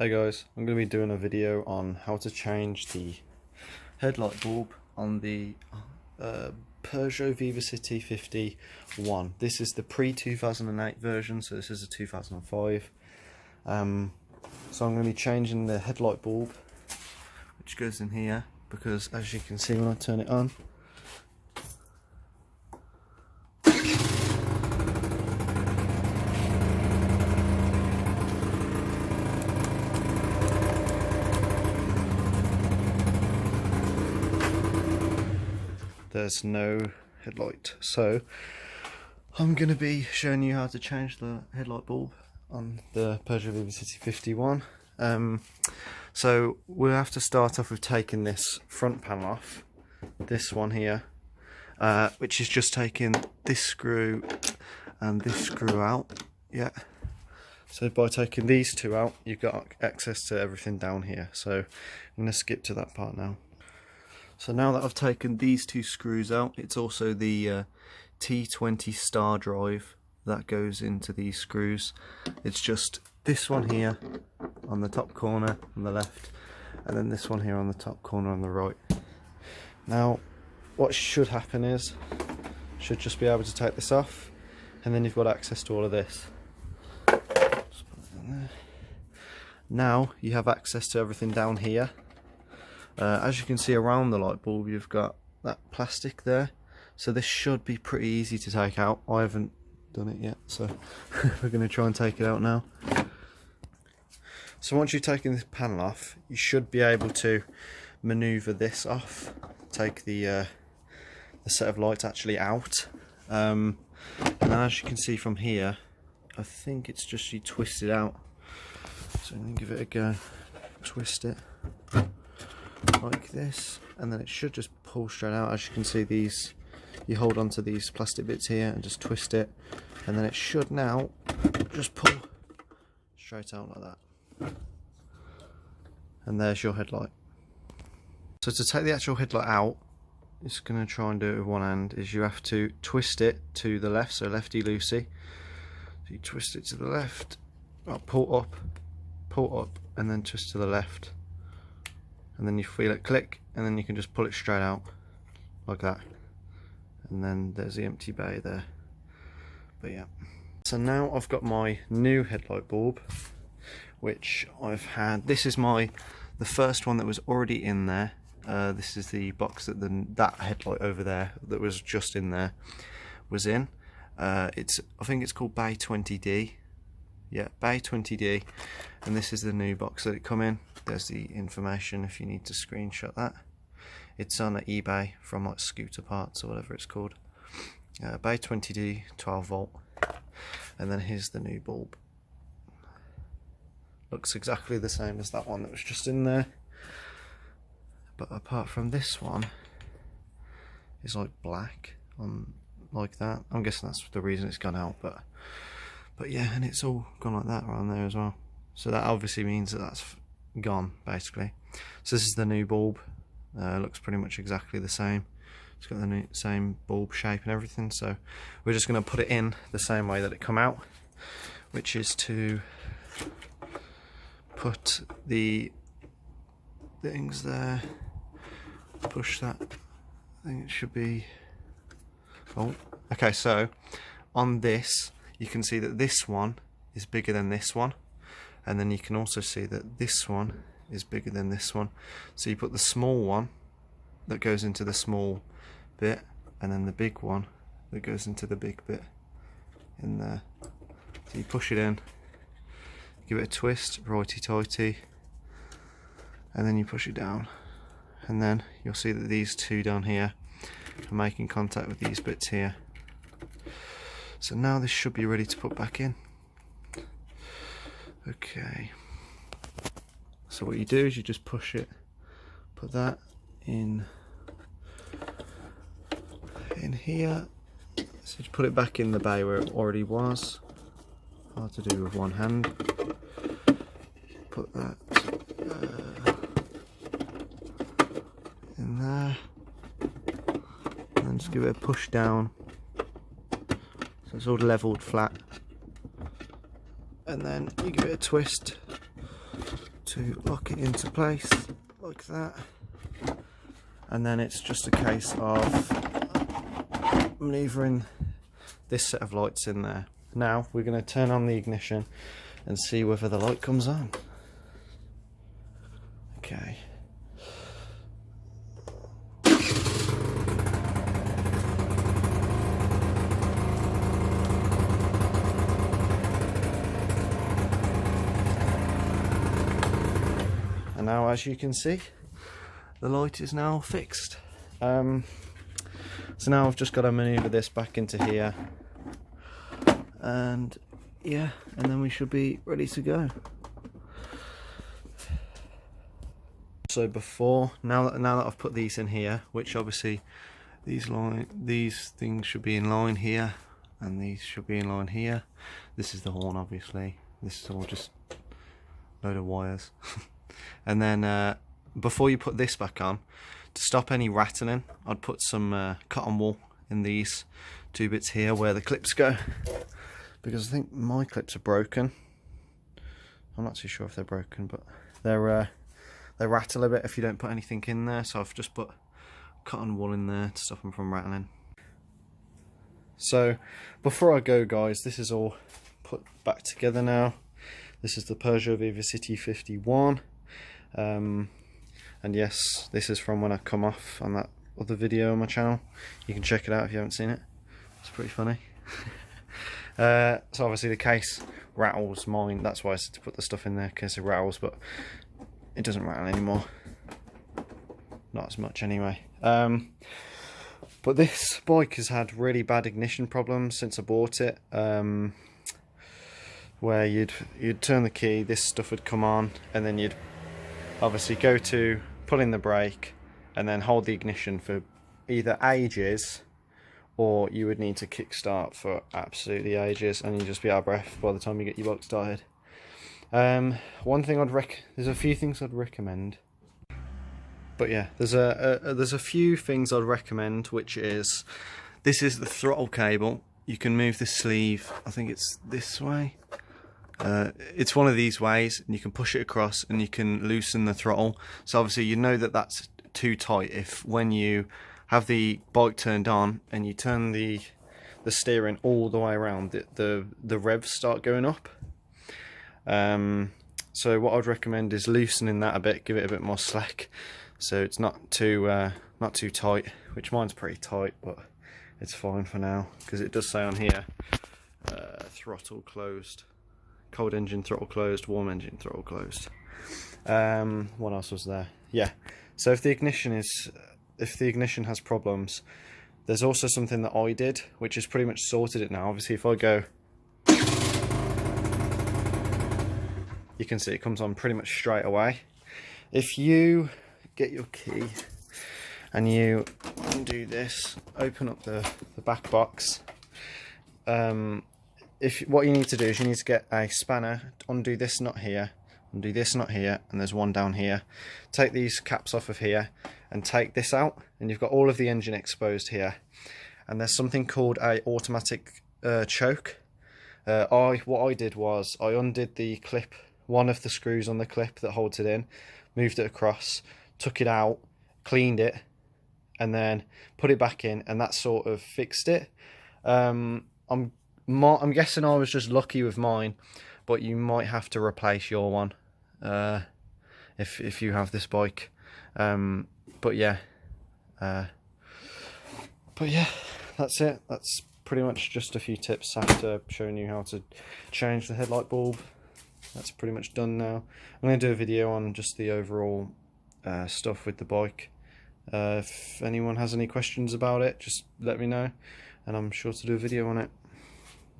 Hey guys, I'm going to be doing a video on how to change the headlight bulb on the Peugeot Vivacity 51. This is the pre-2008 version, so this is a 2005. So I'm going to be changing the headlight bulb, which goes in here, because as you can see when I turn it on, there's no headlight. So I'm going to be showing you how to change the headlight bulb on the Peugeot Vivacity 51. So we'll have to start off with taking this front panel off, this one here, which is just taking this screw and this screw out. Yeah, so by taking these two out, you've got access to everything down here. So I'm going to skip to that part now. So now that I've taken these two screws out, it's also the T20 star drive that goes into these screws. It's just this one here on the top corner on the left, and then this one here on the top corner on the right. Now what should happen is, should just be able to take this off, and then you've got access to all of this. Just put it in there. Now you have access to everything down here. As you can see around the light bulb, you've got that plastic there, so this should be pretty easy to take out. I haven't done it yet, so we're going to try and take it out now. So once you've taken this panel off, you should be able to maneuver this off, take the set of lights actually out, and as you can see from here, I think it's just you twist it out. So I'm going to give it a go, twist it like this, and then it should just pull straight out. As you can see, these, you hold on to these plastic bits here and just twist it, and then it should now just pull straight out like that. And there's your headlight. So to take the actual headlight out, it's going to try and do it with one hand, is you have to twist it to the left, so lefty loosey. So you twist it to the left, pull up, and then twist to the left. And then you feel it click, and then you can just pull it straight out like that, and then there's the empty bay there. But yeah, so now I've got my new headlight bulb, which I've had. This is the first one that was already in there. This is the box that that headlight over there that was just in there was in. I think it's called Bay 20D. Yeah, Bay 20D, and this is the new box that it come in. There's the information if you need to screenshot that. It's on eBay from like scooter parts or whatever it's called. Bay 20D, 12 volt, and then here's the new bulb. Looks exactly the same as that one that was just in there, but apart from this one, it's like black on like that. I'm guessing that's the reason it's gone out, but yeah, and it's all gone like that around there as well. So that obviously means that that's gone, basically. So this is the new bulb. Looks pretty much exactly the same. It's got the same bulb shape and everything. So we're just going to put it in the same way that it come out, which is to put the things there, push that. I think it should be. Oh, okay. So on this, you can see that this one is bigger than this one, and then you can also see that this one is bigger than this one. So you put the small one that goes into the small bit, and then the big one that goes into the big bit in there. So you push it in, give it a twist, righty-tighty, and then you push it down, and then you'll see that these two down here are making contact with these bits here. So now this should be ready to put back in. Okay, so what you do is you just push it, put that in here, so you put it back in the bay where it already was. Hard to do with one hand. Put that in there, and then just give it a push down. So it's all leveled flat, and then you give it a twist to lock it into place like that, and then it's just a case of manoeuvring this set of lights in there. Now we're going to turn on the ignition and see whether the light comes on. Okay. And now, as you can see, the light is now fixed. So now I've just got to manoeuvre this back into here, and yeah, and then we should be ready to go. So now that I've put these in here, which obviously these things should be in line here, and these should be in line here. This is the horn, obviously. This is all just a load of wires. And then before you put this back on, to stop any rattling, I'd put some cotton wool in these two bits here where the clips go, because I think my clips are broken. I'm not too sure if they're broken, but they rattle a bit if you don't put anything in there, so I've just put cotton wool in there to stop them from rattling. So before I go, guys, this is all put back together now. This is the Peugeot Vivacity 51. And yes, this is from when I come off on that other video on my channel. You can check it out if you haven't seen it. It's pretty funny. So obviously the case rattles mine. That's why I said to put the stuff in there, in case it rattles, but it doesn't rattle anymore. Not as much anyway. But this bike has had really bad ignition problems since I bought it. Where you'd turn the key, this stuff would come on, and then you'd obviously go to pull in the brake and then hold the ignition for either ages, or you would need to kickstart for absolutely ages, and you'd just be out of breath by the time you get your bike started. One thing there's a few things I'd recommend, but yeah, there's a few things I'd recommend, which is, this is the throttle cable. You can move the sleeve, I think it's this way. It's one of these ways, and you can push it across and you can loosen the throttle. So obviously you know that that's too tight if, when you have the bike turned on and you turn the steering all the way around, the revs start going up. So what I'd recommend is loosening that a bit, give it a bit more slack, so it's not too tight, which mine's pretty tight, but it's fine for now, because it does say on here throttle closed. Cold engine throttle closed, warm engine throttle closed. What else was there? Yeah. So if the ignition has problems, there's also something that I did, which has pretty much sorted it now. Obviously, if I go, you can see it comes on pretty much straight away. If you get your key and you undo this, open up the back box. What you need to do is you need to get a spanner, undo this nut here, undo this nut here, and there's one down here. Take these caps off of here and take this out, and you've got all of the engine exposed here. And there's something called a automatic choke. What I did was I undid the clip, one of the screws on the clip that holds it in, moved it across, took it out, cleaned it, and then put it back in, and that sort of fixed it. I'm guessing I was just lucky with mine, but you might have to replace your one if you have this bike. But yeah, that's it. That's pretty much just a few tips after showing you how to change the headlight bulb. That's pretty much done now. I'm going to do a video on just the overall stuff with the bike. If anyone has any questions about it, just let me know, and I'm sure to do a video on it.